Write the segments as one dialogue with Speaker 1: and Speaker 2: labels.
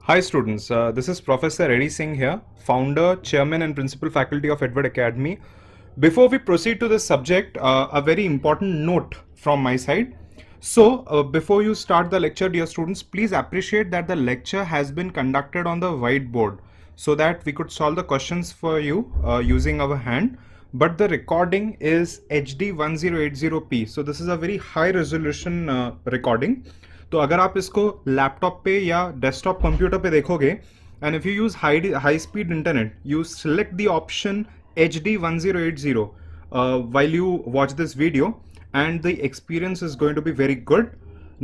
Speaker 1: Hi students, this is Professor Eddie Singh here, founder, chairman and principal faculty of Edward Academy. Before we proceed to the subject, a very important note from my side. Before you start the lecture, dear students, please appreciate that the lecture has been conducted on the whiteboard so that we could solve the questions for you using our hand. But the recording is HD 1080p, so this is a very high resolution recording. तो अगर आप इसको laptop पे या desktop computer पे देखोगे and if you use high speed internet you select the option HD 1080 while you watch this video and the experience is going to be very good.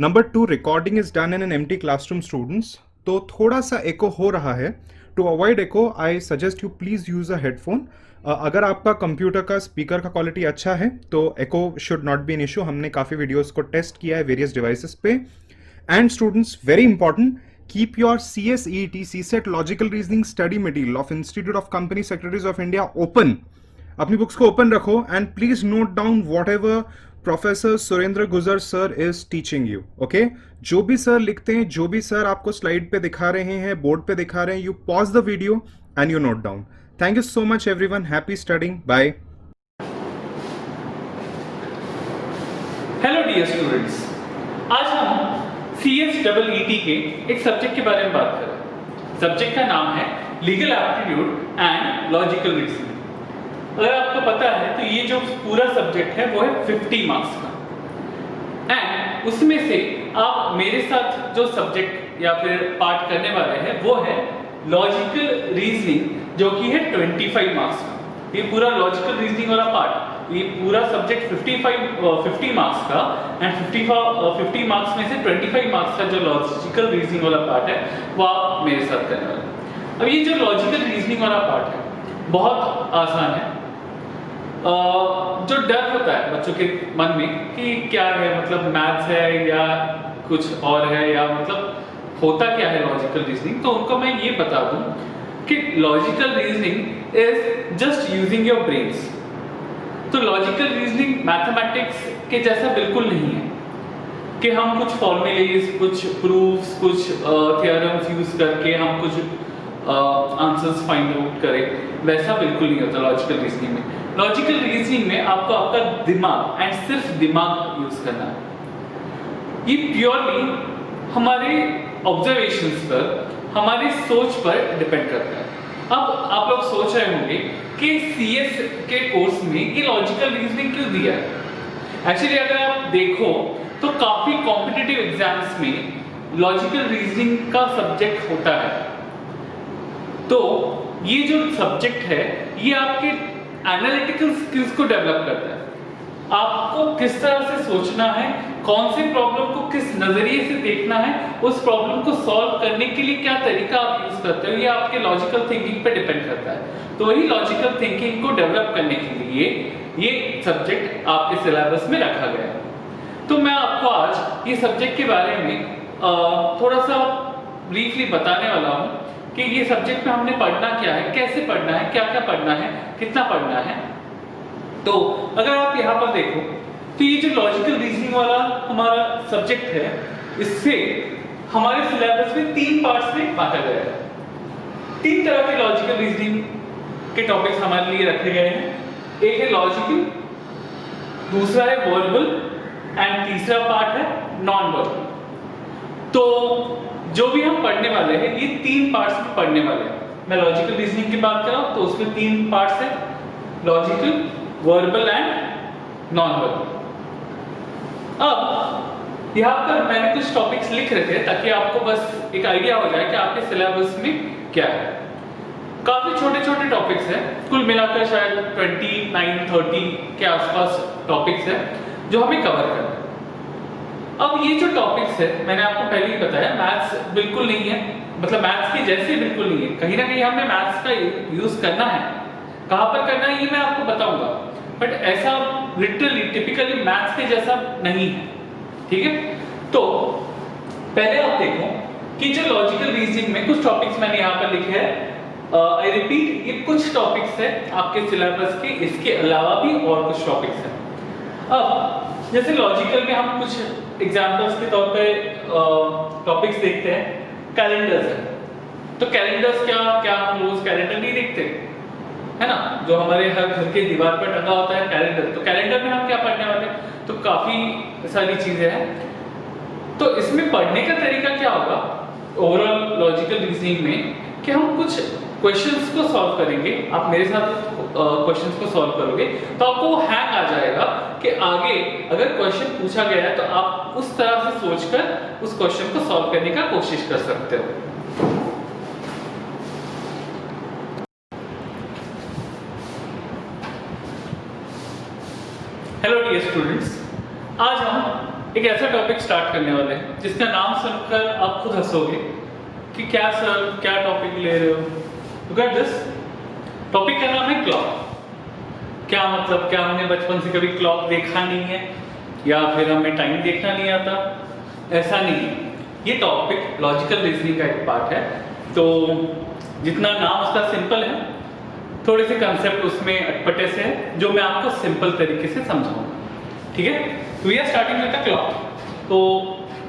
Speaker 1: Number 2, recording is done in an empty classroom students. तो थोड़ा सा एको हो रहा है. To avoid echo I suggest you please use a headphone. अगर आपका computer का speaker का क्वालिटी अच्छा है तो echo should not be an issue. हमने काफ़ी वीडियोस को टेस्ट किया है वेरियस डिवाइसेस पे. And students, very important, keep your CSET CSET Logical Reasoning study material of Institute of Company Secretaries of India open. अपनी बुक्स को open रखो and please note down whatever professor Surendra Gujar sir is teaching you. Okay, जो भी sir लिखते हैं, जो भी sir आपको स्लाइड पे दिखा रहे हैं, बोर्ड पे दिखा रहे हैं, you pause the video and you note down. Thank you so much everyone. Happy studying. Bye.
Speaker 2: Hello dear students, आज हम CSEET के एक सब्जेक्ट के बारे में बात कर रहे हैं. सब्जेक्ट का नाम है legal aptitude and logical reasoning. अगर आपको पता है तो ये जो पूरा सब्जेक्ट है वो है 50 मार्क्स का. एंड उसमें से आप मेरे साथ जो सब्जेक्ट या फिर पार्ट करने वाले हैं वो है लॉजिकल रीजनिंग, जो कि है 25 मार्क्स का. ये पूरा लॉजिकल रीजनिंग वाला पार्ट, ये पूरा सब्जेक्ट 50 मार्क्स का एंड 50 मार्क्स में से 25 मार्क्स का जो लॉजिकल रीजनिंग वाला पार्ट है वो आप मेरे साथ करने वाले हैं. अब ये जो लॉजिकल रीजनिंग वाला पार्ट है बहुत आसान है. जो डर होता है बच्चों के मन में कि क्या है, मतलब मैथ्स है या कुछ और है, या मतलब होता क्या है लॉजिकल रीजनिंग, तो उनको मैं ये बता दूं कि logical reasoning is just using your brains. तो लॉजिकल रीजनिंग मैथमेटिक्स के जैसा बिल्कुल नहीं है कि हम कुछ फॉर्मूलेज, कुछ प्रूफ्स, कुछ थ्योरम्स यूज करके हम कुछ आंसर्स फाइंड आउट करें. वैसा बिल्कुल नहीं होता लॉजिकल रीजनिंग में. लॉजिकल रीजनिंग में आपको आपका दिमाग एंड सिर्फ दिमाग यूज करना है. ये प्योरली हमारे ऑब्जर्वेशंस पर, हमारी सोच पर डिपेंड करता है. अब आप लोग सोच रहे होंगे कि CS के कोर्स में ये लॉजिकल रीजनिंग क्यों दिया है. एक्चुअली अगर आप देखो तो काफी कॉम्पिटिटिव एग्जाम्स में लॉजिकल रीजनिंग का सब्जेक्ट होता है. तो ये जो सब्जेक्ट है ये आपके एनालिटिकल स्किल्स को डेवलप करता है. आपको किस तरह से सोचना है, कौन से प्रॉब्लम को किस नजरिए से देखना है, उस प्रॉब्लम को सॉल्व करने के लिए क्या तरीका आप यूज करते हो, ये आपके लॉजिकल थिंकिंग पे डिपेंड करता है. तो वही लॉजिकल थिंकिंग को डेवलप करने के लिए ये सब्जेक्ट आपके सिलेबस में रखा गया है. तो मैं आपको आज ये सब्जेक्ट के बारे में थोड़ा सा ब्रीफली बताने वाला हूँ कि ये सब्जेक्ट में हमने पढ़ना क्या है, कैसे पढ़ना है, क्या क्या पढ़ना है, कितना पढ़ना है. तो अगर आप यहाँ पर देखो तो ये जो लॉजिकल रीजनिंग वाला हमारा सब्जेक्ट है, इससे हमारे सिलेबस में 3 पार्ट्स में बांटा गया है. 3 तरह के लॉजिकल रीजनिंग के टॉपिक्स हमारे लिए रखे गए हैं. एक है लॉजिकल, दूसरा है वर्बल एंड तीसरा पार्ट है नॉन वर्बल. तो जो भी हम पढ़ने वाले हैं ये 3 पार्ट्स में पढ़ने वाले हैं. मैं लॉजिकल रीजनिंग की बात कर रहा हूं तो उसमें 3 पार्ट्स है, logical, verbal and non verbal. अब यहाँ पर मैंने कुछ टॉपिक्स लिख रखे हैं ताकि आपको बस एक आइडिया हो जाए कि आपके सिलेबस में क्या है. काफी छोटे छोटे टॉपिक्स हैं, कुल मिलाकर शायद 29-30 के आसपास टॉपिक्स हैं जो हमें कवर करना है. अब ये जो टॉपिक्स है मैंने आपको पहले ही बताया, मैथ्स बिल्कुल नहीं है, मतलब मैथ्स के जैसे बिल्कुल नहीं है. कहीं ना कहीं हमें मैथ्स का यूज करना है, कहां पर करना है ये मैं आपको बताऊंगा, बट ऐसा लिटरली टिपिकली मैथ्स के जैसा नहीं है. ठीक है, तो पहले आप देखो कि जो लॉजिकल रीजनिंग में कुछ टॉपिक्स मैंने यहाँ पर लिखे हैं. आई रिपीट, ये कुछ टॉपिक्स है आपके सिलेबस के, इसके अलावा भी और कुछ टॉपिक्स हैं. अब जैसे लॉजिकल में हम कुछ एग्जांपल्स के तौर पे टॉपिक्स देखते हैं. कैलेंडर्स है, तो कैलेंडर्स क्या हम रोज कैलेंडर नहीं देखते, है ना, जो हमारे हर घर के दीवार पर टंगा होता है कैलेंडर। तो कैलेंडर में हम क्या पढ़ने वाले हैं, तो काफी सारी चीजें हैं। तो इसमें पढ़ने का तरीका क्या होगा ओवरऑल लॉजिकल रीजनिंग में, कि हम कुछ क्वेश्चंस को सॉल्व करेंगे, आप मेरे साथ क्वेश्चंस को सॉल्व करोगे तो आपको हैंग आ जाएगा कि आगे अगर क्वेश्चन पूछा गया है तो आप उस तरह से सोचकर उस क्वेश्चन को सॉल्व करने का कोशिश कर सकते हो। हेलो डियर स्टूडेंट्स, आज हम एक ऐसा टॉपिक स्टार्ट करने वाले हैं जिसका नाम सुनकर आप खुद हंसोगे कि क्या सर क्या टॉपिक ले रहे हो। लुक एट दिस, टॉपिक का नाम है क्लॉक। क्या मतलब, क्या हमने बचपन से कभी क्लॉक देखा नहीं है या फिर हमें टाइम देखना नहीं आता? ऐसा नहीं है। ये टॉपिक लॉजिकल रीजनिंग का एक पार्ट है, तो जितना नाम उसका सिंपल है, थोड़े से कंसेप्ट उसमें अटपटे से है जो मैं आपको सिंपल तरीके से समझाऊंगा, ठीक है। तो we are starting with the clock. तो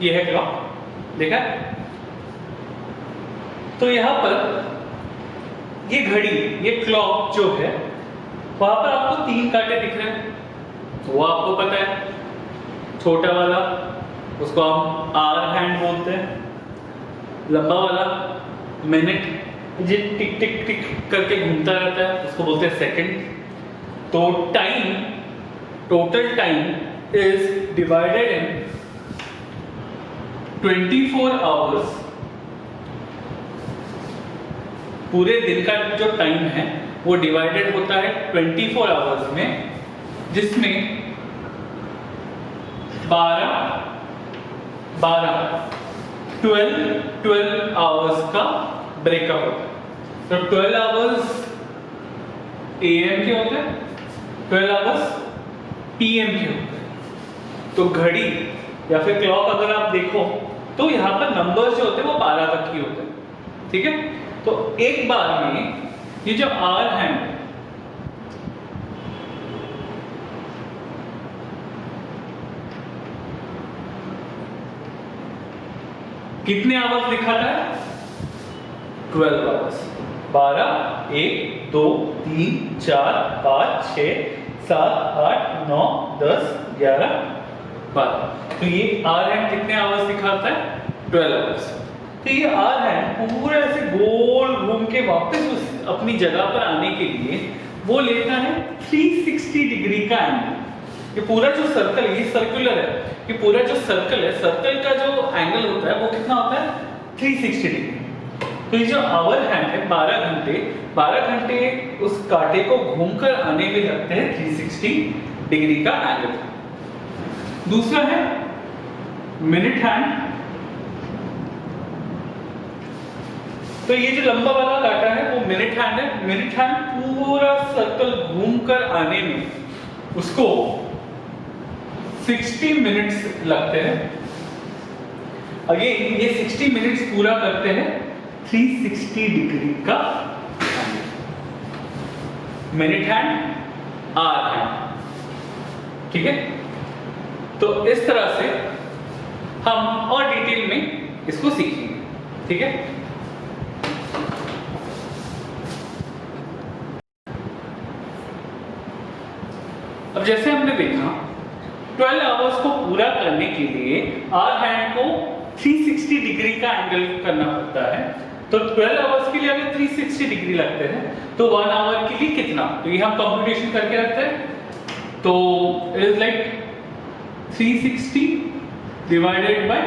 Speaker 2: ये है क्लॉक, देखा। तो यहां पर ये घड़ी, ये क्लॉक जो है, वहां पर आपको 3 कांटे दिख रहे हैं, वो आपको पता है। छोटा वाला उसको हम आवर हैंड बोलते हैं, लंबा वाला मिनट जो टिक टिक टिक करके घूमता रहता है उसको बोलते हैं सेकंड। तो time, total time is divided in 24 hours. पूरे दिन का जो टाइम है वो डिवाइडेड होता है 24 आवर्स में, जिसमें 12 आवर्स का ब्रेकअप होता है। तो 12 आवर्स AM के होते हैं, 12 आवर्स PM के होते हैं। तो घड़ी या फिर क्लॉक अगर आप देखो तो यहाँ पर नंबर्स जो होते हैं वो 12 तक ही होते हैं, ठीक है। तो एक बार में ये जो आवर हैंड, कितने आवर्स दिखाता है? 12 आवर्स। 12, 1, 2, 3, 4, 5, 6, 7, 8, 9, 10, 11, 12। तो ये आवर हैंड कितने आवर्स दिखाता है? 12 आवर्स। तो ये आवर हैंड पूरा ऐसे गोल घूम के वापस उस अपनी जगह पर आने के लिए वो लेता है 360 डिग्री का एंगल। ये पूरा जो सर्कल है, ये सर्कुलर है, ये पूरा जो सर्कल है, सर्कल का जो एंगल होता है वो कितना होता है? 360 डिग्री। तो ये जो आवर हैंड है 12 घंटे उस कांटे को घूमकर आने में लगते हैं 360 डिग्री का एंगल। दूसरा है मिनट हैंड। तो ये जो लंबा वाला कांटा है वो मिनट हैंड है। मिनट हैंड पूरा सर्कल घूमकर आने में उसको 60 मिनट्स लगते हैं। अगेन ये 60 मिनट्स पूरा करते हैं 360 डिग्री का मिनट हैंड, आवर हैंड, ठीक है। तो इस तरह से हम और डिटेल में इसको सीखेंगे, ठीक है। अब जैसे हमने देखा 12 आवर्स को पूरा करने के लिए आवर हैंड को 360 डिग्री का एंगल करना पड़ता है। तो 12 आवर्स के लिए अगर 360 डिग्री लगते हैं तो 1 आवर के लिए कितना? तो ये हम कंप्यूटेशन करके रखते हैं। तो it is like 360 divided by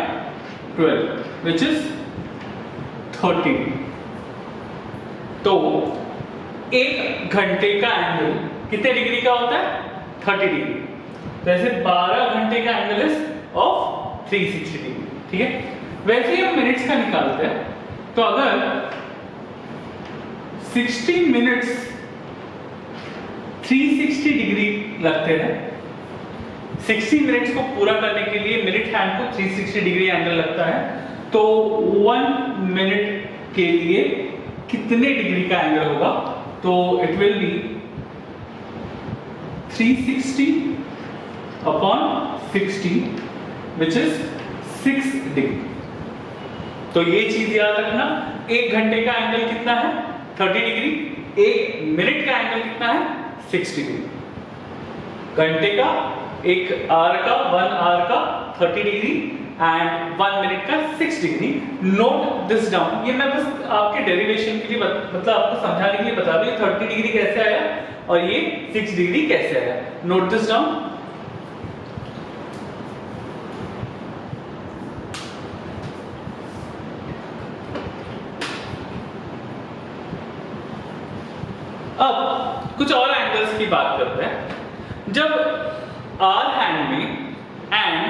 Speaker 2: 12 which is 30। तो 1 घंटे का एंगल कितने डिग्री का होता है? 30 डिग्री। तो ऐसे 12 घंटे का एंगल इज ऑफ 360 डिग्री, ठीक है। वैसे ही हम मिनट्स का निकालते हैं। तो अगर 60 मिनट्स 360 डिग्री लगते हैं, 60 मिनट्स को पूरा करने के लिए मिनट हैंड को 360 डिग्री एंगल लगता है, तो 1 मिनट के लिए कितने डिग्री का एंगल होगा? तो it will be 360 upon 60 which is 6 degree. तो ये चीज याद रखना 1 घंटे का एंगल कितना है 30 डिग्री, 1 मिनट का एंगल कितना है 6 डिग्री। घंटे का 1 आवर का 1 आवर का 30 डिग्री एंड 1 मिनट का 6 डिग्री। Note this down. ये मैं बस आपके डेरिवेशन के लिए मतलब आपको समझाने के लिए बता दूं 30 डिग्री कैसे आया और ये 6 डिग्री कैसे आया। Note this down. अब कुछ और एंगल्स की बात करते हैं। जब आवर हैंड में एंड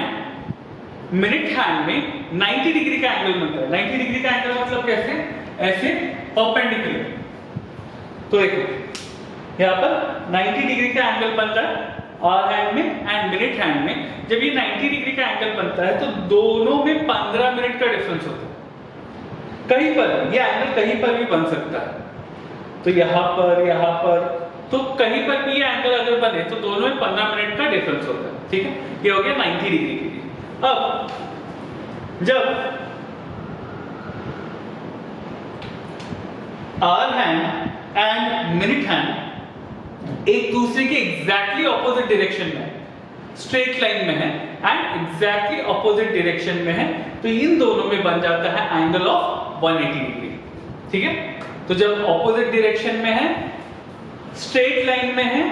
Speaker 2: मिनट हैंड में 90 डिग्री का एंगल बनता है। 90 डिग्री का एंगल मतलब कैसे, ऐसे परपेंडिकुलर। तो देखो यहाँ पर 90 डिग्री का एंगल बनता है आवर हैंड में एंड मिनट हैंड में। जब ये 90 डिग्री का एंगल बनता है तो दोनों में 15 मिनट का डिफरेंस होता है। कहीं पर ये एंगल कहीं पर भी बन सकता है, तो यहाँ पर तो कहीं पर भी ये एंगल अगर बने तो दोनों में 15 मिनट का डिफरेंस होता है। ठीक है, ये हो गया 90 डिग्री के लिए। अब जब hour hand and minute hand एक दूसरे के एग्जैक्टली ऑपोजिट डायरेक्शन में है, स्ट्रेट लाइन में है एंड एग्जैक्टली ऑपोजिट डायरेक्शन में है, तो इन दोनों में बन जाता है एंगल ऑफ 180 डिग्री। ठीक है, तो जब ऑपोजिट डायरेक्शन में है, स्ट्रेट लाइन में है,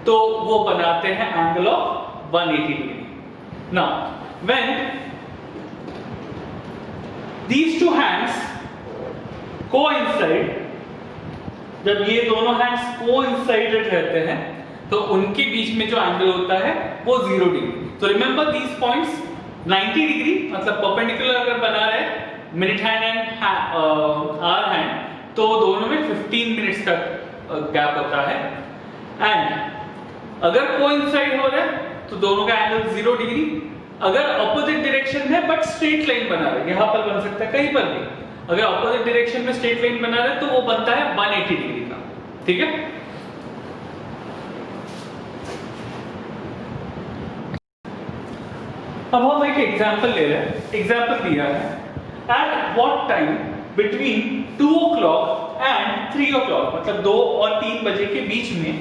Speaker 2: तो वो बनाते हैं angle of 180 degree. Now when these two hands coincide, जब ये दोनों हैंड्स कोइंसाइडेड रहते हैं तो उनके बीच में जो एंगल होता है वो 0 डिग्री। तो रिमेंबर दीज पॉइंट्स 90 डिग्री मतलब परपेंडिकुलर अगर बना रहे minute hand and hour hand तो दोनों में 15 मिनट्स का गैप होता है। एंड अगर कोइंसाइड हो रहा है तो दोनों का एंगल 0 डिग्री। अगर ऑपोजिट डायरेक्शन है बट स्ट्रेट लाइन बना रहे, यहां पर बन सकता है कहीं पर भी, अगर ऑपोजिट डायरेक्शन में स्ट्रेट लाइन बना रहे तो वो बनता है 180 डिग्री का। ठीक है, अब हम एक एग्जांपल ले रहे हैं। एग्जांपल दिया है at what time between 2 o'clock and 3 o'clock, मतलब 2 और 3 बजे के बीच में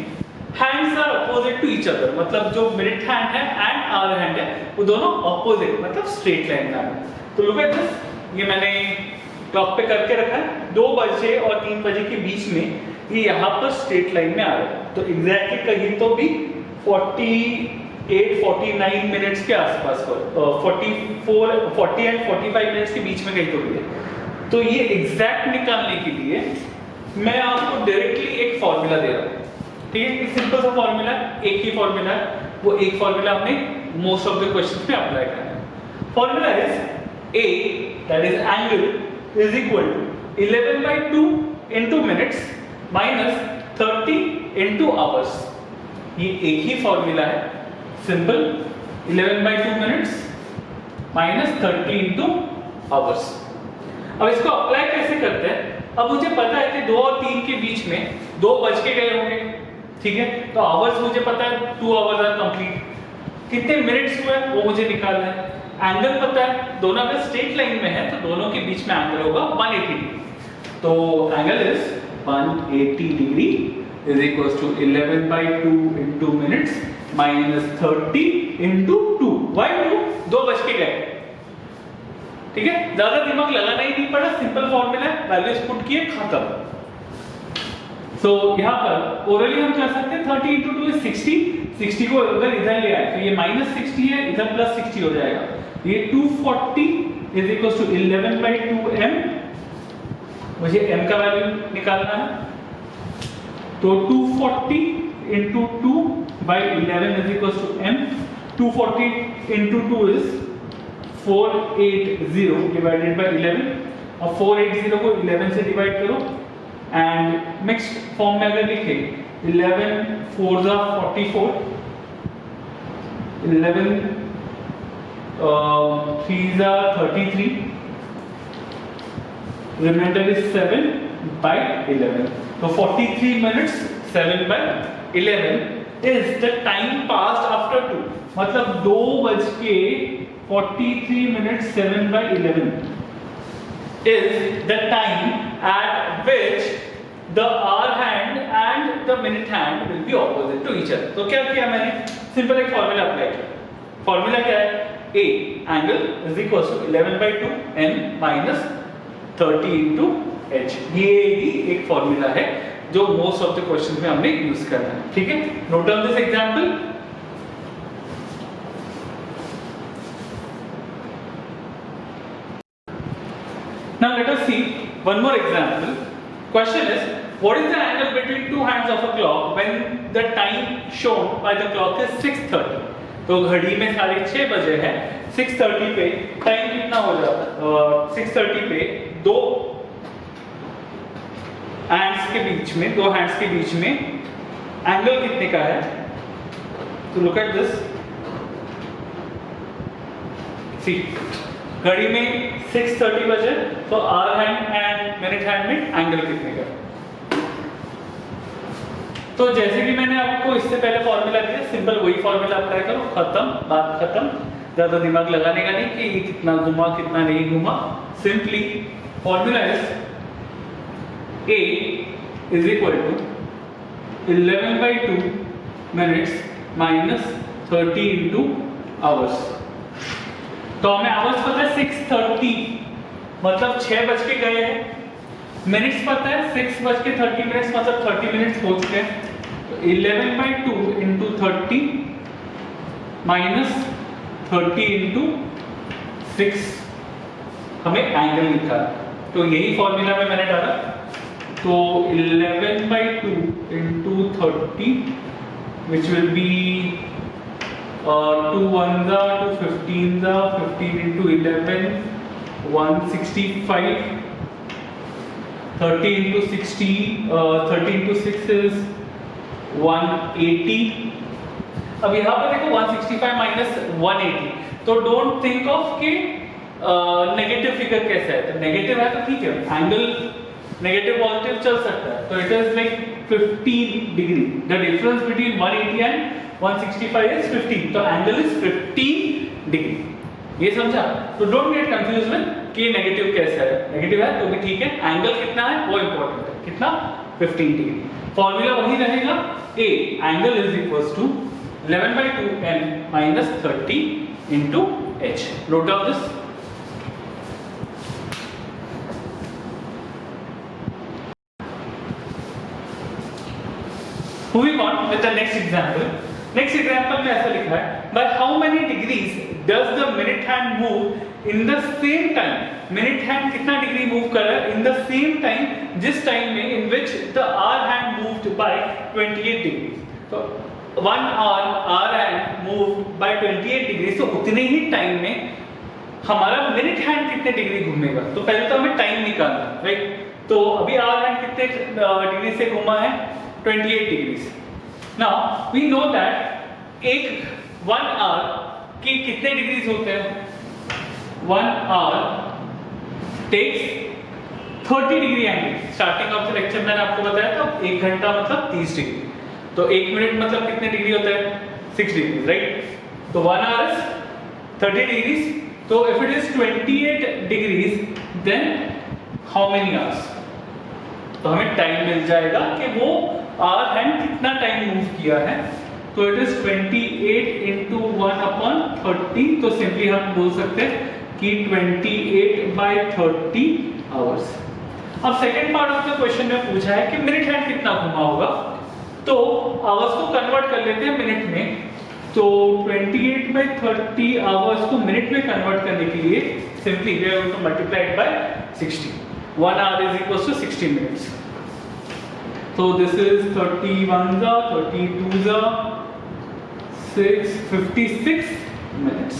Speaker 2: hands are opposite to each other, मतलब जो मिनट हैंड है एंड आवर हैंड है वो दोनों अपोजिट मतलब स्ट्रेट लाइन में है। तो लुक एट दिस, ये मैंने क्लॉक पे करके रखा है 2 बजे और 3 बजे के बीच में ये यहाँ पर स्ट्रेट लाइन में आ रहा है। तो एग्जैक्टली कहीं तो भी 48-49 मिनट्स के आसपास, 40 एंड 45 मिनट्स के बीच में कहीं तो भी है। तो ये एग्जैक्ट निकालने के लिए मैं आपको डायरेक्टली एक फॉर्मूला दे रहा हूँ। ठीक है, सिंपल सा फॉर्मूला, एक ही फॉर्मूला है, वो एक फॉर्मूला हमने मोस्ट ऑफ द क्वेश्चंस में अप्लाई करना है। Formula is A, that is angle is equal to 11/2 into minutes minus 30 into hours. ये एक ही फॉर्मूला है, simple, 11/2 minutes minus 30 into hours. अब इसको अप्लाई कैसे करते हैं? अब मुझे पता है कि 2 और 3 के बीच में 2 बज के गए होंगे। ठीक है, तो आवर्स मुझे पता है 2 आवर्स आर कंप्लीट। कितने मिनट्स हुए वो मुझे निकालना है। एंगल पता है, दोनों अगर स्ट्रेट लाइन में है तो दोनों के बीच में एंगल होगा 180 डिग्री। तो angle is 180 degree is equals to 11/2 into minutes minus 30 into 2। Why 2? 2 बज के गए। ठीक है, ज्यादा दिमाग लगाना ही नहीं पड़ा, सिंपल फॉर्मूला है, वैल्यूज पुट किए, खत्म। तो यहाँ पर ओरली हम कर सकते हैं 30 into 2 is 60। 60 को अगर इधर ले आए तो ये -60 है, इधर +60 हो जाएगा। ये 240 is equals to 11/2m। मुझे m का वैल्यू निकालना है, तो 240 into 2/11 is equals to m। 240 into 2 is 480 divided by 11। अब 480 को 11 से डिवाइड करो एंड मिक्स्ड फॉर्म में अगर लिखे 11 4 जा 44, 11 3 जा 33, रिमाइंडर इज 7/11। तो 43 minutes 7/11 is the time passed after 2, मतलब 2 बज के 43 minutes 7/11 is the time the hour hand and the minute hand will be opposite to each other. तो क्या किया मैंने? सिंपल एक फॉर्मूला अप्लाई किया। फॉर्मूला क्या है? A angle is equals to 11/2 n minus 30 into h। ये भी एक फॉर्मूला है जो मोस्ट ऑफ द क्वेश्चन में हमने यूज करना है। ठीक है, note down this example. Now let us see one more example. Question is, what is the angle between two hands of a clock when the time shown by the clock is 6:30? तो घड़ी में 6:30 बजे है, 6:30 पे time कितना हो जाता है? 6:30 पे दो हैंड्स के बीच में एंगल कितने का है? तो लुक एट दिस, सी घड़ी में 6:30 बजे, तो hour hand and minute hand में एंगल कितने का? तो जैसे कि मैंने आपको इससे पहले फॉर्मूला दिया, सिंपल वही फॉर्मूला अप्लाई करो, खत्म, बात खत्म। ज्यादा दिमाग लगाने का नहीं कि ये कितना घुमा कितना नहीं घुमा। Simply formula is A is equal to 11/2 minutes minus 30 into hours. तो हमें आवर्स पता है 6:30, मतलब 6 बज के गए हैं। मिनट्स पता है 6:30 मिनट्स, मतलब 30 मिनट्स हो चुके हैं। तो 11/2 इंटू 30 माइनस 30 इंटू 6 हमें एंगल लिखा है। तो यही फॉर्मूला में मैंने डाला। तो 11/2 into 30 which will be 2 1s are 2 15s are 15 into 11 165, 30 into 60 30 into 6 is 180। अब यहाँ पर देखो 165 माइनस 180, तो डोंट थिंक ऑफ कि नेगेटिव फिगर कैसा है। तो नेगेटिव है तो ठीक है, एंगल नेगेटिव पॉजिटिव चल सकता है। तो it is like 15 degree. The difference between 180 and 165 is 15, तो एंगल इज 15 डिग्री। ये समझा? तो डोंट गेट कंफ्यूज विद कि नेगेटिव कैसा है। नेगेटिव है तो भी ठीक है, एंगल कितना है वो इंपॉर्टेंट है। कितना? 15 डिग्री। फॉर्मूला वही रहेगा, A angle is equals to 11/2 n minus 30 into h। Note down this. Moving on with the next example. Next example में ऐसा लिखा है, by how many degrees does the minute hand move in the same time. Minute hand कितना degree move कर रहा है in the same time, जिस time में in which the hour hand moved by 28 degree. तो 1 hour hand moved by 28 degree, तो उतने ही time में हमारा मिनट हैंड कितने डिग्री घूमेगा। तो पहले तो हमें टाइम निकालना है, राइट। तो अभी आवर हैंड कितने डिग्री से घूमा है? 28 डिग्री से। Now we know that एक 1 आवर के कितने डिग्रीज होते हैं? 1 hour takes 30 degree angle. Starting of the lecture मैंने आपको बताया था 1 घंटा मतलब 30 डिग्री, तो 1 मिनट मतलब कितने डिग्री होता है? 6 डिग्री, राइट। तो 1 आवर इज 30 डिग्रीज। तो if it is 28 degrees then how many hours? तो हमें टाइम मिल जाएगा कि वो आवर हैंड कितना टाइम मूव किया है। तो इट इज 28 इंटू 1/30। तो सिंपली हम बोल सकते हैं कि 28/30 आवर्स। अब second part of the question में पूछा है कि मिनट हैंड कितना घुमा होगा। तो आवर्स को कन्वर्ट कर लेते हैं मिनट में। तो 28/30 आवर्स को मिनट में कन्वर्ट करने के लिए simply we are going to multiply it by 60। 1 hour is equals to 60 minutes. So this is 31s are 32s are 56 minutes.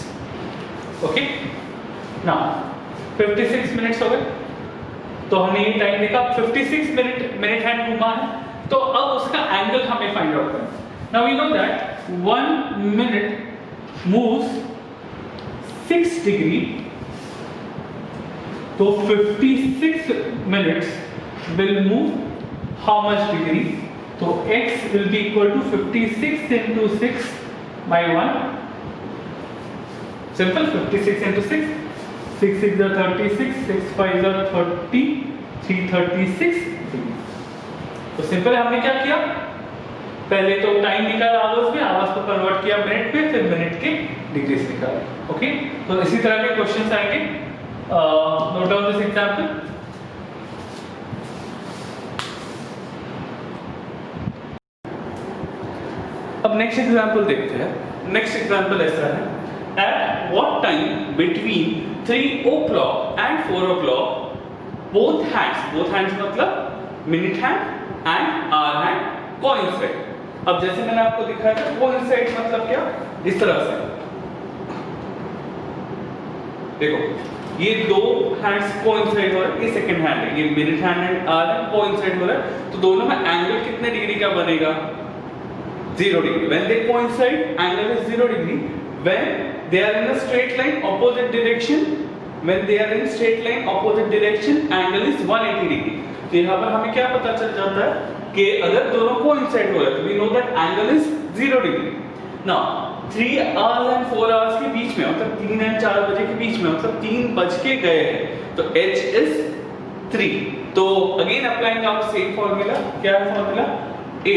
Speaker 2: Okay. Now 56 minutes हो गए। तो हमने ये टाइम देखा 56 मिनट हैंड घुमा है। तो अब उसका एंगल हमें फाइंड आउट करना है। Now we know that 1 minute moves 6 degree, तो 56 minutes will move how much degree? तो x will be equal to 56 into 6 by 1. Simple, 56 into 6. 6 6 are 36, 6 5 are 30, 336 degree. तो सिंपल हमने क्या किया, पहले तो टाइम निकाला आवर्स में, आवर्स को कन्वर्ट किया मिनट पे, फिर मिनट के डिग्रीज निकाले। ओके, तो इसी तरह के क्वेश्चंस आएंगे। Note down this example. अब नेक्स्ट एग्जांपल देखते हैं। नेक्स्ट एग्जांपल ऐसा है, at what time between 3 o'clock and 4 o'clock both hands मतलब minute hand and hour hand coincide. अब जैसे मैंने आपको दिखाया था, कोइंसाइड मतलब क्या, इस तरह से देखो, ये दो हैंड्स कोइंसाइड हो रहा है, ये सेकंड हैंड है, ये minute hand and hour hand coincide हो रहा है, तो दोनों में एंगल कितने डिग्री का बनेगा, 0 degree. When they coincide, angle is 0 degree. When they are in a straight line opposite direction, angle is 180 degree. तो यहाँ पर हमें क्या पता चल जाता है कि अगर दोनों coincide हो रहे हैं, तो we know that angle is 0 degree. Now 3 hours and 4 hours के बीच में, मतलब 3 और 4 बजे के बीच में, मतलब 3 बज के गए हैं, तो h is 3. तो again applying our same formula, क्या है formula? A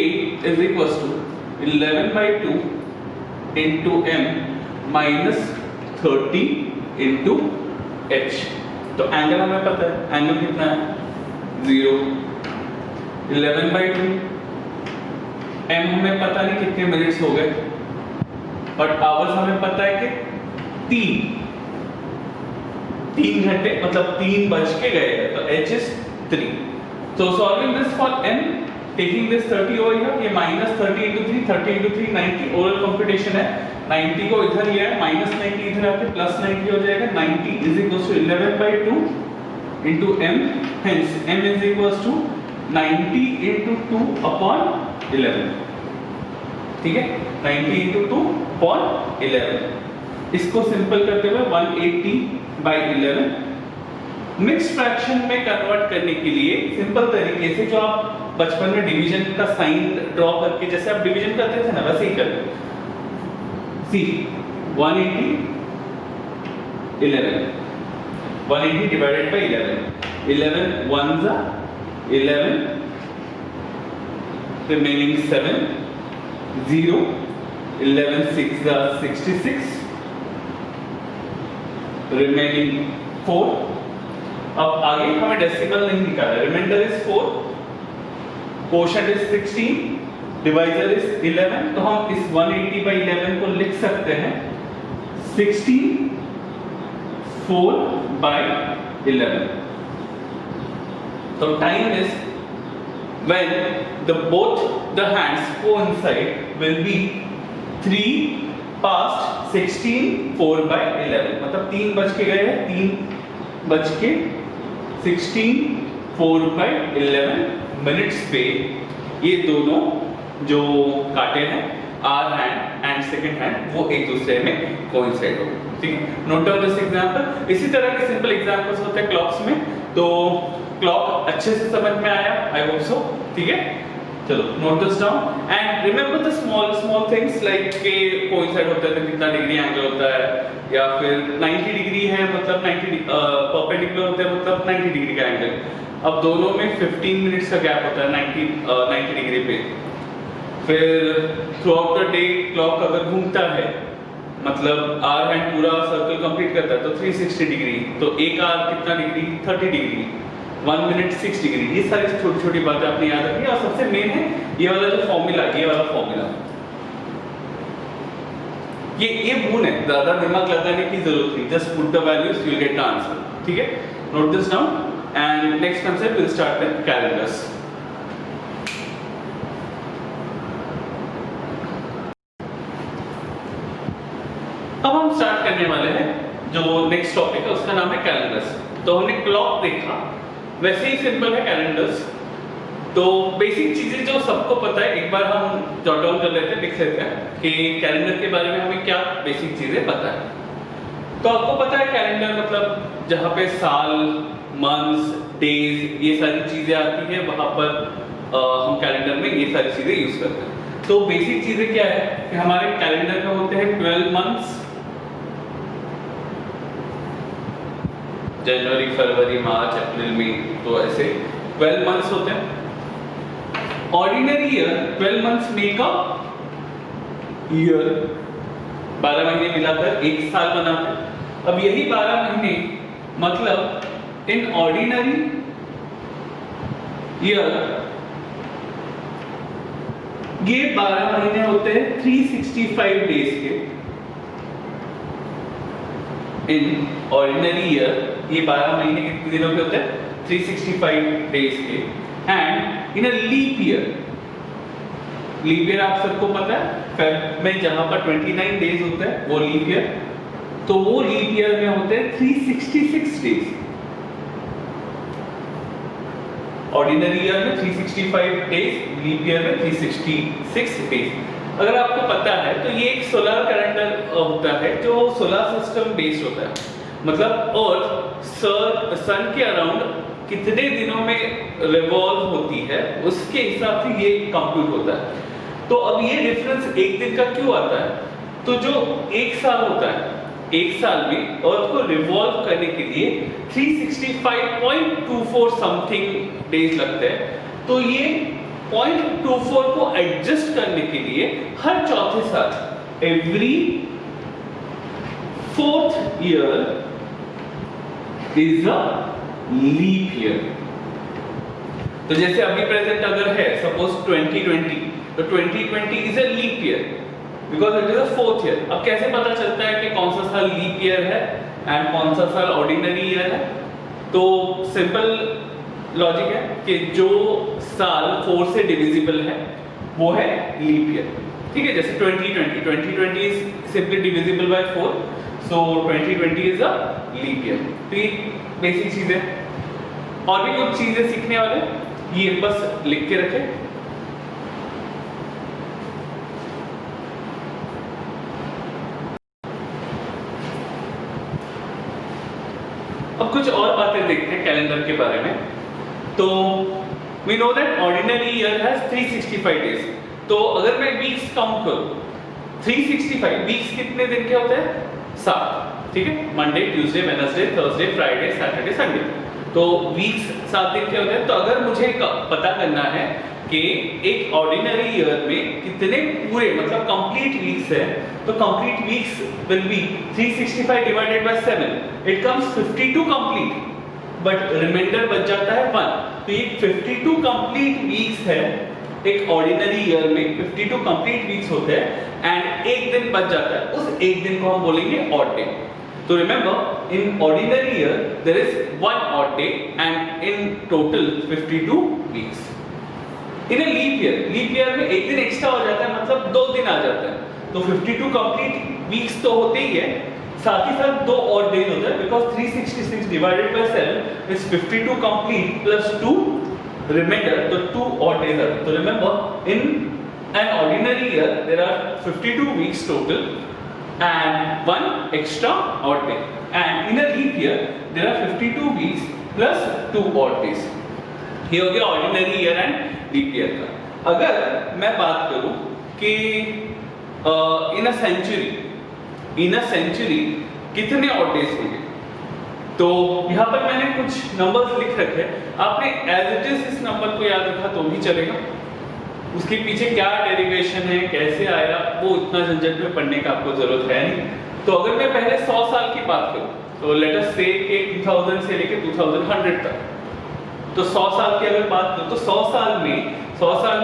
Speaker 2: is equals to 11 by 2 into m minus 30 into h. तो एंगल हमें पता है, एंगल कितना है, 0. 11 by 2, m हमें पता नहीं कितने मिनट्स हो गए, बट आवर्स हमें पता है कि 3 घंटे, मतलब 3 बज के गए हैं, तो h is 3. So solving this for m, taking this 30 over here, ये minus 30 into 3, 30 into 3 90, oral computation है, 90 को इधर लिया है, minus 90 इधर आके plus 90 हो जाएगा, 90 is equals to 11 by 2 into m, hence m is equals to 90 into 2 upon 11, ठीक है, 90 into 2 upon 11, इसको सिंपल करते हुए 180 by 11, मिक्स्ड फ्रैक्शन में कन्वर्ट करने के लिए सिंपल तरीके से, जो आप बचपन में डिवीजन का साइन ड्रॉ करके जैसे आप डिवीजन करते थे ना, वैसे ही करते। सी 180 11, 180 divided by 11, 11 1s are 11, remaining 7, 0, 11 6s are 66, remaining 4. अब आगे हमें डेसिमल नहीं निकालना, remainder is 4, quotient is 16, divisor is 11, तो हम इस 180 by 11 को लिख सकते हैं 16 4 by 11. तो time is when both the hands coincide will be 3 past 16 4 by 11, मतलब 3 बज के गए हैं, 3 बज के 16 4 by 11 मिनट्स पे ये दोनों जो काटे हैं, hour hand and second hand, वो एक दूसरे में कोइंसाइड हो, ठीक है। Note down this example. इसी तरह के सिंपल एग्जांपल्स होते हैं क्लॉक्स में, तो क्लॉक अच्छे से समझ में आया, आई होप सो, ठीक है। चलो note this down and remember the small things like के कोइंसाइड होता है तो कितना डिग्री एंगल होता है, या फिर 90 डिग्री है मतलब 90 परपेंडिकुलर होता है मतलब 90 डिग्री का एंगल। अब दोनों में 15 मिनट्स का गैप होता है 90 डिग्री पे। फिर through out the day clock अगर घूमता है, मतलब आवर हैंड पूरा सर्कल कंप्लीट करता है तो 360 डिग्री, तो एक आवर कितना डिग्री, 30 डिग्री, 1 मिनट 6 डिग्री। ये सारी छोटी छोटी बातें आपने याद रखनी है। और सबसे मेन है ये वाला जो फॉर्मूला, ये वाला फॉर्मूला, ये बून है, ज्यादा दिमाग लगाने की जरूरत नहीं, just put the values you will get the answer, ठीक है। Note this down and next concept will start with calendars. अब हम स्टार्ट करने वाले हैं जो नेक्स्ट टॉपिक है, उसका नाम है कैलेंडर्स। तो हमने क्लॉक देखा, वैसे ही सिंपल है कैलेंडर्स। तो बेसिक चीजें जो सबको पता है, एक बार हम जॉट डाउन कर लेते हैं, लिख लेते हैं कि कैलेंडर के बारे में हमें क्या बेसिक चीजें पता है। तो आपको पता है कैलेंडर मतलब जहाँ पे साल, मंथ्स, डेज, ये सारी चीजें आती है, वहां पर हम कैलेंडर में ये सारी चीजें यूज करते हैं। तो बेसिक चीजें क्या है कि हमारे कैलेंडर में होते हैं 12 मंथ्स, जनवरी, फरवरी, मार्च, अप्रैल, मई, तो ऐसे 12 मंथ्स होते हैं। Ordinary year 12 months make a year, 12 महीने मिलाकर एक साल बनाते हैं। अब यही 12 महीने मतलब इन ऑर्डिनरी ईयर ये 12 महीने होते हैं 365 डेज के। इन ऑर्डिनरी ईयर ये 12 महीने कितने दिनों के होते हैं? 365 डेज के। And in a leap year, leap year आप सबको पता है फेब में जहां पर 29 डेज होते हैं वो लीप ईयर, तो वो लीप ईयर में होते हैं 366 डेज। ऑर्डिनरी ईयर में 365 डेज, लीप ईयर में 366 डेज। अगर आपको पता है तो ये एक सोलर कैलेंडर होता है जो सोलर सिस्टम बेस्ड होता है, मतलब अर्थ सन के अराउंड कितने दिनों में रिवॉल्व होती है उसके हिसाब से ये कंप्यूट होता है। तो अब ये डिफरेंस एक दिन का क्यों आता है? तो जो एक साल होता है, एक साल में अर्थ को रिवॉल्व करने के लिए 365.24 समथिंग डेज लगते हैं, तो ये 0.24 को एडजस्ट करने के लिए हर चौथे साल every 4th year is a leap year. तो जैसे अभी प्रेजेंट अगर है सपोज 2020, तो 2020 is a leap year because it is a 4th year. अब कैसे पता चलता है कि कौन सा साल लीप ईयर है एंड कौन सा साल ऑर्डिनरी ईयर है? तो सिंपल लॉजिक है कि जो साल 4 से डिविजिबल है वो है लीप ईयर। ठीक है, जैसे 2020 is simply divisible by 4, so 2020 is a leap year. तो ये बेसिक चीज है। और भी कुछ चीजें सीखने वाले, ये बस लिख के रखें। अब कुछ और बातें देखते हैं कैलेंडर के बारे में। तो we know that ordinary year has 365 days. तो अगर मैं वीक्स काउंट करूं, 365 वीक्स कितने दिन के होते हैं? 7। ठीक है, Monday, Tuesday, Wednesday, Thursday, Friday, Saturday, Sunday. तो वीक्स 7 दिन के होते हैं। तो अगर मुझे पता करना है कि एक ऑर्डिनरी ईयर में कितने पूरे मतलब कंप्लीट वीक्स है, तो complete weeks will be 365 divided by 7, it comes 52 complete, but remainder बच जाता है 1। तो ये 52 कंप्लीट वीक्स है। एक ऑर्डिनरी ईयर में 52 कंप्लीट वीक्स होते हैं एंड एक दिन बच जाता है, उस एक दिन को हम बोलेंगे ऑड डे। तो remember, in ordinary year there is 1 odd day and in total 52 weeks. In a leap year में एक दिन एक्स्ट्रा हो जाता है, मतलब 2 दिन आ जाता है। तो 52 कंप्लीट वीक्स तो होते ही है, साथ ही साथ 2 ऑड डेज होते हैं because 366 divided by 7 is 52 complete plus 2 remainder, तो 2 ऑड डेज आते हैं। तो remember, in an ordinary year there are 52 weeks total and 1 extra odd day, and in a leap year there are 52 weeks plus 2 odd days। ये हो गया ordinary year and leap year का। अगर मैं बात करूं कि इन अ सेंचुरी कितने ऑड डेज होंगे, तो यहाँ पर मैंने कुछ नंबर्स लिख रखे। आपने एज इट इज इस नंबर को याद रखा तो भी चलेगा, उसके पीछे क्या डेरिवेशन है, कैसे आया, वो इतना झंझट में पढ़ने का आपको जरूरत है नहीं। तो अगर मैं पहले 100 साल की बात करूं, तो लेट अस से 2000 से लेके 2100 तक, तो 100 साल की अगर बात करूं तो 100 साल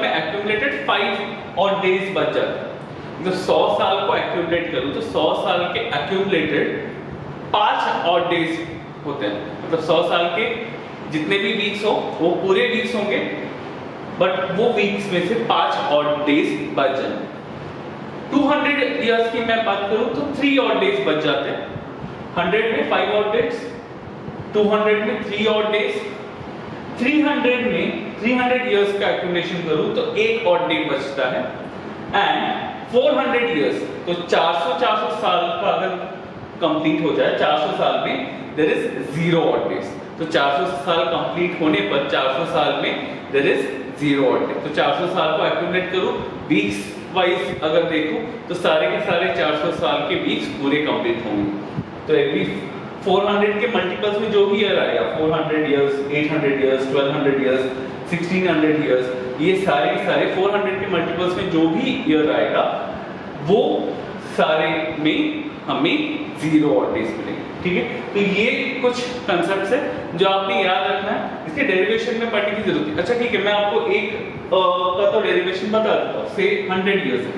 Speaker 2: में एक्यूमुलेटेड 5 ऑड डेज बच जाते हैं। तो 100 साल को एक्यूमुलेट करूं तो 100 साल के एक्यूमुलेटेड 5 ऑड डेज होते हैं। मतलब 100 साल के जितने भी वीक्स हो वो पूरे वीक्स होंगे, बट वो वीक्स में से 5 ऑड डेज बच जाए। 200 इयर्स की मैं बात करूं तो 3 ऑड डेज बच जाते हैं। 100 में 5 ऑड डेज, 200 में 3 ऑड डेज, 300 में 300 इयर्स का एक्यूमुलेशन करूं तो 1 ऑड डे बचता है। एंड 400 इयर्स, तो 400 साल का अगर कंप्लीट हो जाए, 400 साल में देयर इज 0 ऑड डेज। तो 400 साल कंप्लीट होने पर 400 साल में देयर इज 0 ऑड डे। तो 400 साल को एक्यूमुलेट करूं, वीक्स वाइज अगर देखूं तो सारे के सारे 400 साल के वीक्स पूरे कंप्लीट होंगे। तो एवरी 400 के मल्टीपल्स में जो भी ईयर आएगा, 400 इयर्स, 800 इयर्स, 1200 इयर्स, 1600 इयर्स, ये सारे के सारे 400 के मल्टीपल्स में जो भी ईयर आएगा वो सारे में हमें 0 ऑड डेज मिलेंगे। ठीक है, तो ये कुछ कंसेप्ट्स है जो आपने याद रखना है, इसके डेरिवेशन में पढ़ने की जरूरत है। अच्छा ठीक है, मैं आपको एक का तो डेरिवेशन बता देता हूँ। से 100 इयर्स है,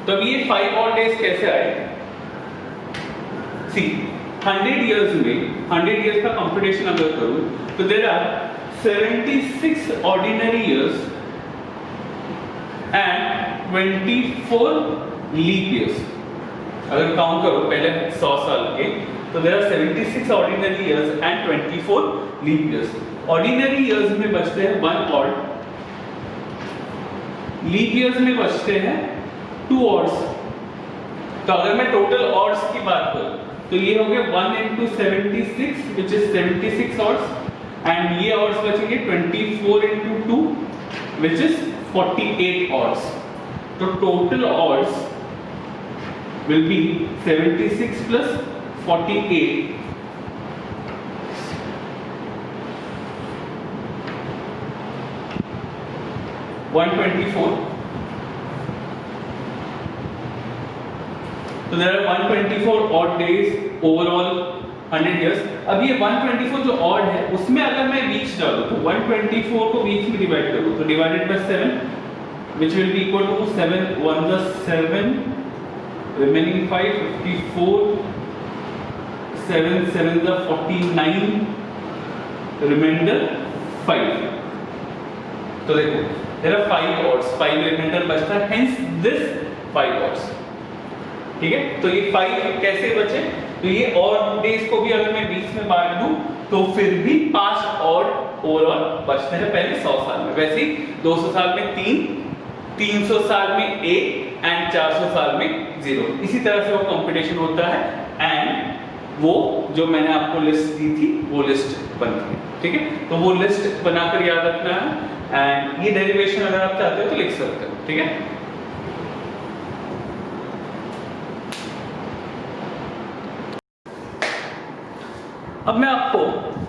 Speaker 2: तो अब ये 5 ऑड डेज कैसे आए? सी 100 इयर्स में 100 इयर्स का कंप्यूटेशन अगर करूं तो there are 76 ordinary years and 24 leap years. अगर काउंट करो पहले 100 साल के, तो there are 76 ordinary years and 24 leap years. Ordinary years में बचते हैं 1 ऑड, लीप इयर्स में बचते हैं 2 ऑड्स। तो अगर मैं टोटल ऑड्स की बात करूं तो ये हो गया 1 into 76 which is 76 odds and ये ऑड्स बचेंगे 24 into 2 which is 48 odds. So total odds will be 76 plus 48. So there are 124 odd days overall 100 years. अब ये 124 जो odd है उसमें अगर मैं वीक्स डालूं तो 124 को वीक्स में डिवाइड करूं तो divided by 7 which will be equal to 7 1 the 7 remaining 5 54 7 7 the 49 remainder 5। तो देखो there are 5 odds, 5 remainder बचता है, hence this 5 odds। ठीक है, तो ये 5 कैसे बचे? तो ये ऑड डेज को भी अगर मैं 20 में बांट दूं तो फिर भी 5 ऑड ओवरऑल बचते हैं पहले 100 साल में। वैसे ही 200 साल में 3, 300 साल में 1 एंड 400 साल में 0। इसी तरह से वो कंपटीशन होता है एंड वो जो मैंने आपको लिस्ट दी थी वो लिस्ट बनती है। ठीक है, तो वो लिस्ट बनाकर याद रखना है एंड ये डेरिवेशन अगर आप चाहते हो तो लिख सकते हो। ठीक है, अब मैं आपको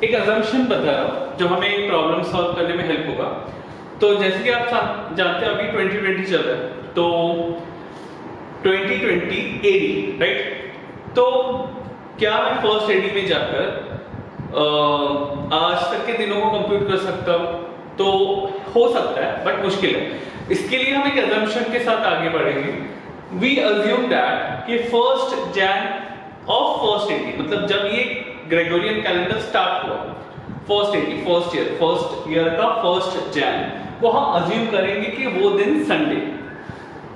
Speaker 2: एक अजम्पशन बता रहा हूं जो हमें प्रॉब्लम सॉल्व करने में हेल्प होगा। तो जैसे कि आप जानते हैं अभी 2020 चल रहा है, तो 2020 एडी राइट, तो क्या मैं फर्स्ट एडी में जाकर आज तक के दिनों को कंप्यूट कर सकता हूं? तो हो सकता है बट मुश्किल है। इसके लिए हम एक अजम्पशन के साथ आगे बढ़ेंगे। वी अज्यूम दैट कि 1 Jan ऑफ फर्स्ट एडी, मतलब जब ये ग्रेगोरियन कैलेंडर स्टार्ट हुआ, फर्स्ट ईयर का 1 Jan को हम अज्यूम करेंगे कि वो दिन संडे,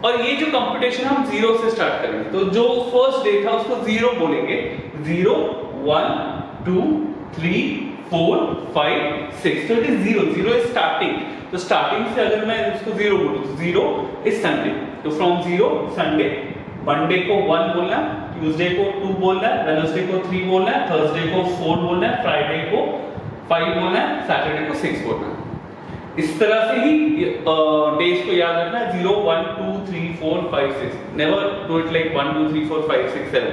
Speaker 2: और ये जो कंपटीशन हम 0 से स्टार्ट करेंगे। तो जो फर्स्ट डे था उसको 0 बोलेंगे, 0 1 2 3 4 5 6, तो इट इज 0 इज स्टार्टिंग। तो स्टार्टिंग से अगर मैं उसको 0 बोलूं तो 0 इज संडे। तो फ्रॉम 0 संडे, मंडे को 1 बोलना है, ट्यूसडे को 2 बोलना है, वेडनेसडे को 3 बोलना है, थर्सडे को 4 बोलना है, फ्राइडे को 5 बोलना है, सैटरडे को 6 बोलना है। इस तरह से ही डेज को याद रखना है, 0 1 2 3 4 5 6, नेवर डू इट लाइक 1 2 3 4 5 6 7।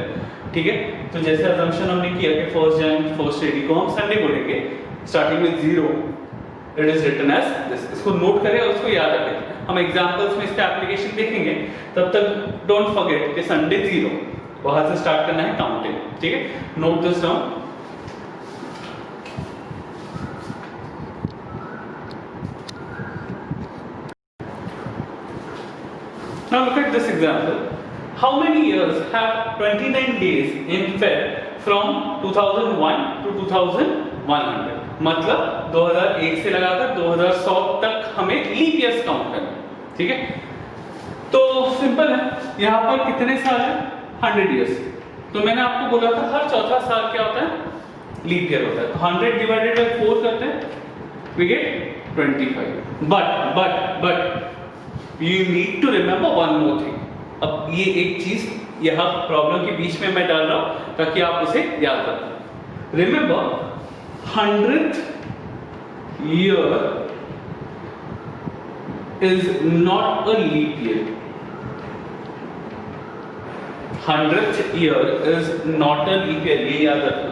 Speaker 2: ठीक है, तो जैसे अजम्पशन हमने किया कि 1 Jan फर्स्ट एडी को हम संडे बोलेंगे, स्टार्टिंग में 0, it is written as this. इसको नोट करें और उसको याद रखें। हम एग्जांपल्स में इसका एप्लीकेशन देखेंगे, तब तक डोंट फॉरगेट कि संडे 0, वहां से स्टार्ट करना है काउंटिंग। ठीक है, note this down. Now look at this example. How many years have 29 days in Feb from 2001 to 2100? मतलब 2001 से लगाकर 2100 तक हमें लीप ईयर्स काउंट करना है। ठीक है, तो सिंपल है, यहाँ पर कितने साल है? 100 इयर्स। तो मैंने आपको बोला था हर चौथा साल क्या होता है? लीप ईयर होता है। तो 100 डिवाइडेड बाय 4 करते हैं, we get 25। But you need to remember one more thing। अब ये एक चीज यहाँ प्रॉब्लम के बीच में मैं डाल रहा हूं ताकि आप उसे याद रखें। Remember 100th year is not a leap year। 100th year is not a leap year, ये याद रखना।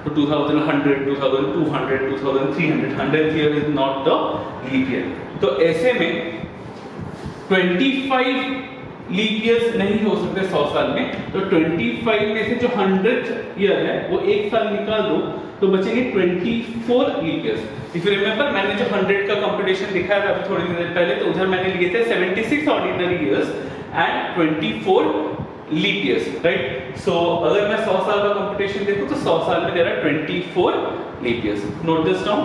Speaker 2: तो 2100, 2200, 2300, 100th year is not the leap year. तो ऐसे में 25 लीप ईयर्स नहीं हो सकते 100 साल में, तो 25 में से जो 100th ईयर है वो एक साल निकाल दो तो बचेंगे 24 leap years. If you remember, मैंने जो 100 का कंपटीशन दिखाया था थोड़ी देर पहले, तो उधर मैंने लिए थे 76 ordinary years and 24 leap years, right. So अगर मैं 100 साल का कंपटीशन देखूं तो 100 साल में there are 24 leap years. Note this down.